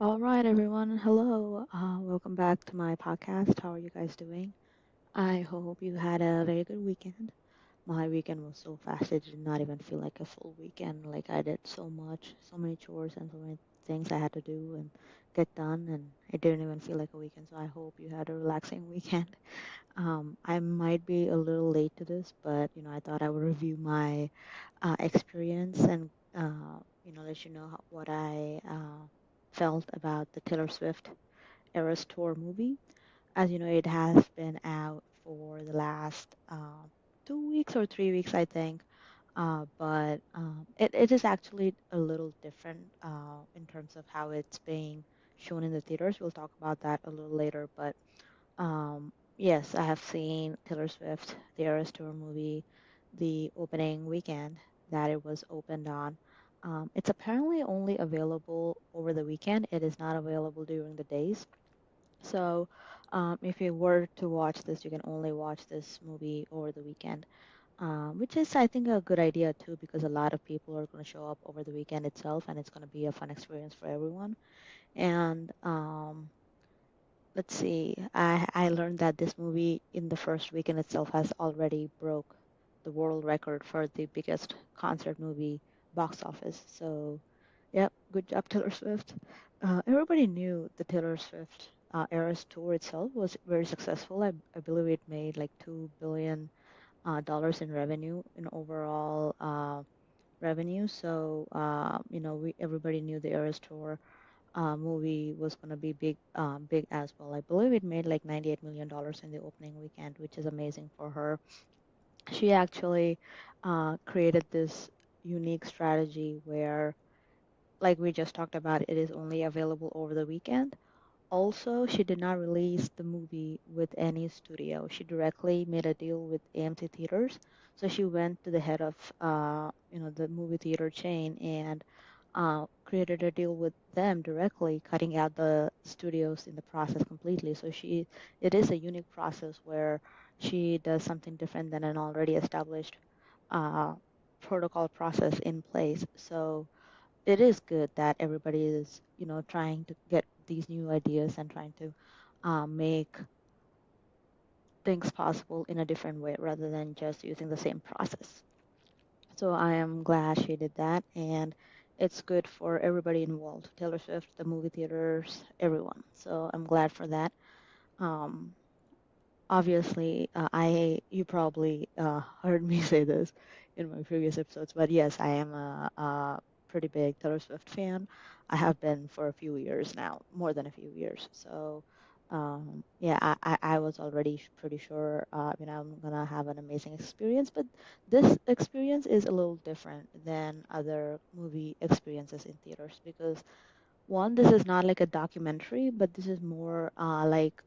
All right, everyone. Hello. Welcome back to my podcast. How are you guys doing? I hope you had a very good weekend. My weekend was so fast, it did not even feel like a full weekend. Like I did so much, so many chores and so many things I had to do and get done, and it didn't even feel like a weekend. So I hope you had a relaxing weekend. I might be a little late to this, but I thought I would review my experience and let you know what I felt about the Taylor Swift Eras Tour movie. As you know, it has been out for the last 2 weeks or 3 weeks, I think. But it is actually a little different in terms of how it's being shown in the theaters. We'll talk about that a little later. But yes, I have seen Taylor Swift, the Eras Tour movie, the opening weekend that it was opened on. It's apparently only available over the weekend. It is not available during the days. So, if you were to watch this, you can only watch this movie over the weekend, which is, I think, a good idea too, because a lot of people are going to show up over the weekend itself, and it's going to be a fun experience for everyone. And let's see, I learned that this movie in the first weekend itself has already broke the world record for the biggest concert movie box office. So, yep, good job, Taylor Swift. Everybody knew the Taylor Swift Eras tour itself was very successful. I believe it made like $2 billion dollars in revenue in overall revenue. So, we everybody knew the Eras tour movie was going to be big as well. I believe it made like $98 million in the opening weekend, which is amazing for her. She actually created this unique strategy where, like we just talked about, it is only available over the weekend. Also, she did not release the movie with any studio. She directly made a deal with AMC Theaters. So she went to the head of, the movie theater chain and created a deal with them directly, cutting out the studios in the process completely. So it is a unique process where she does something different than an already established uh, protocol process in place. So it is good that everybody is, trying to get these new ideas and trying to make things possible in a different way rather than just using the same process. So I am glad she did that, and it's good for everybody involved, Taylor Swift, the movie theaters, everyone. So I'm glad for that. Um, Obviously, I you probably heard me say this in my previous episodes, but yes, I am a pretty big Taylor Swift fan. I have been for a few years now, more than a few years. So, yeah, I was already pretty sure, I'm gonna have an amazing experience. But this experience is a little different than other movie experiences in theaters because one, this is not like a documentary, but this is more like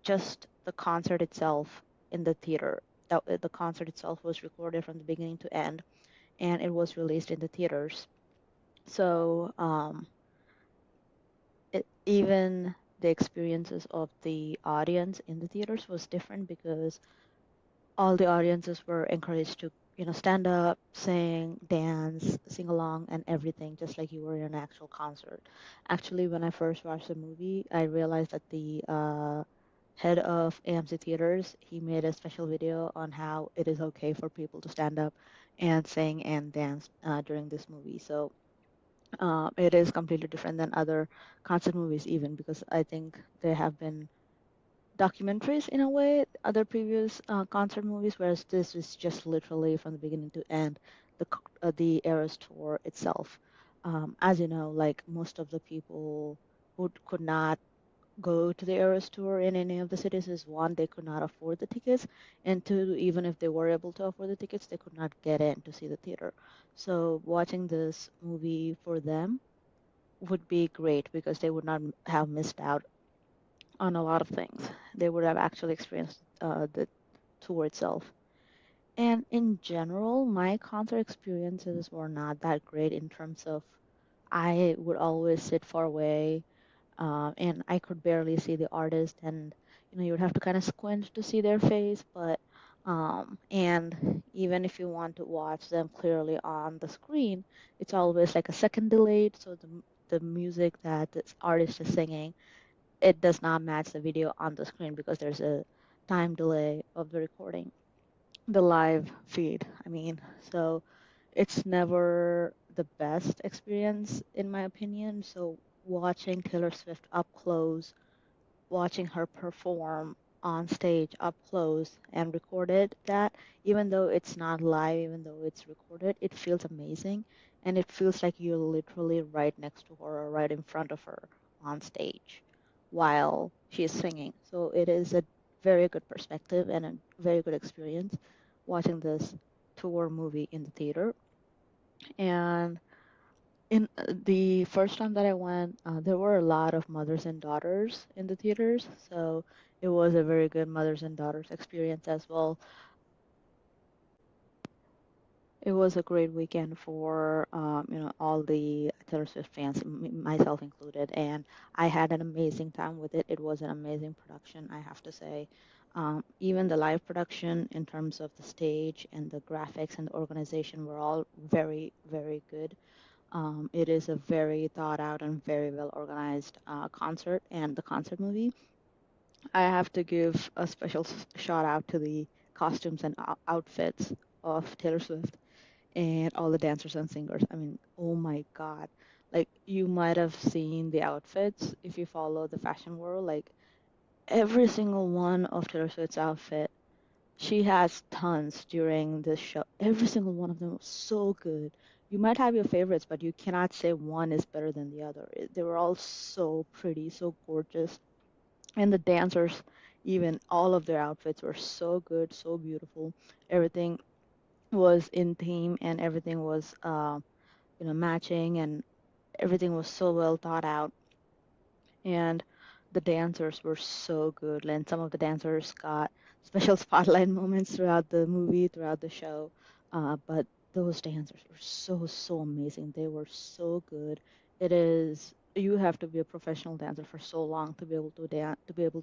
just the concert itself in the theater. The concert itself was recorded from the beginning to end, and it was released in the theaters. So even the experiences of the audience in the theaters was different because all the audiences were encouraged to stand up, sing, dance, sing along, and everything, just like you were in an actual concert. Actually, when I first watched the movie, I realized that the head of AMC Theaters, he made a special video on how it is okay for people to stand up and sing and dance during this movie. So it is completely different than other concert movies, even because I think there have been documentaries in a way, other previous concert movies, whereas this is just literally from the beginning to end, the Eras tour itself. As you know, like most of the people who could not go to the Eras tour in any of the cities is one, they could not afford the tickets, and two, even if they were able to afford the tickets, they could not get in to see the theater. So watching this movie for them would be great because they would not have missed out on a lot of things. They would have actually experienced the tour itself. And in general, my concert experiences were not that great in terms of I would always sit far away, and I could barely see the artist, and you would have to kind of squint to see their face. But And even if you want to watch them clearly on the screen, it's always like a second delayed. So the music that the artist is singing, it does not match the video on the screen because there's a time delay of the recording, the live feed. I mean, so it's never the best experience in my opinion. So watching Taylor Swift up close, watching her perform on stage up close and recorded that, even though it's not live, even though it's recorded, it feels amazing. And it feels like you're literally right next to her or right in front of her on stage while she's singing. So it is a very good perspective and a very good experience watching this tour movie in the theater. And in the first time that I went, there were a lot of mothers and daughters in the theaters, so it was a very good mothers and daughters experience as well. It was a great weekend for all the Taylor Swift fans, myself included, and I had an amazing time with it. It was an amazing production, I have to say. Even the live production, in terms of the stage and the graphics and the organization, were all very, very good. It is a very thought out and very well organized concert, and the concert movie. I have to give a special shout out to the costumes and outfits of Taylor Swift and all the dancers and singers. I mean, oh my God. Like, you might have seen the outfits if you follow the fashion world. Like, every single one of Taylor Swift's outfit, she has tons during this show. Every single one of them was so good. You might have your favorites, but you cannot say one is better than the other. They were all so pretty, so gorgeous. And the dancers, even all of their outfits were so good, so beautiful. Everything was in theme and everything was, matching, and everything was so well thought out. And the dancers were so good. And some of the dancers got special spotlight moments throughout the movie, throughout the show. But those dancers were so amazing. They were so good. It is You have to be a professional dancer for so long to be able to dance, to be able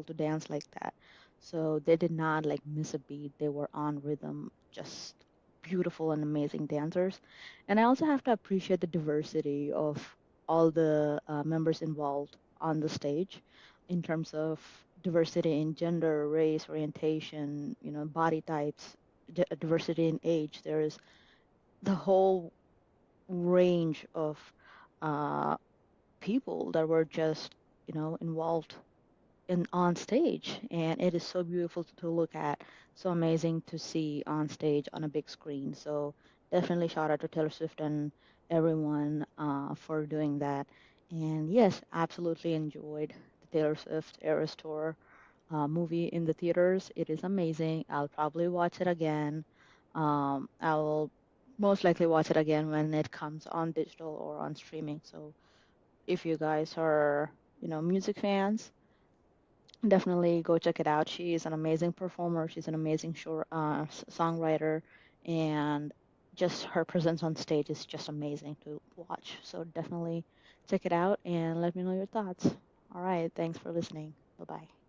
to dance like that. So they did not like miss a beat. They were on rhythm, just beautiful and amazing dancers. And I also have to appreciate the diversity of all the members involved on the stage in terms of diversity in gender, race, orientation, body types, diversity in age. There is the whole range of uh, people that were just, involved on stage, and it is so beautiful to look at, so amazing to see on stage on a big screen. So definitely shout out to Taylor Swift and everyone for doing that. And yes, absolutely enjoyed the Taylor Swift Eras Tour movie in the theaters. It is amazing. I'll probably watch it again. I'll most likely watch it again when it comes on digital or on streaming. So if you guys are, music fans, definitely go check it out. She is an amazing performer. She's an amazing songwriter, and just her presence on stage is just amazing to watch. So definitely check it out and let me know your thoughts. All right, thanks for listening. Bye bye.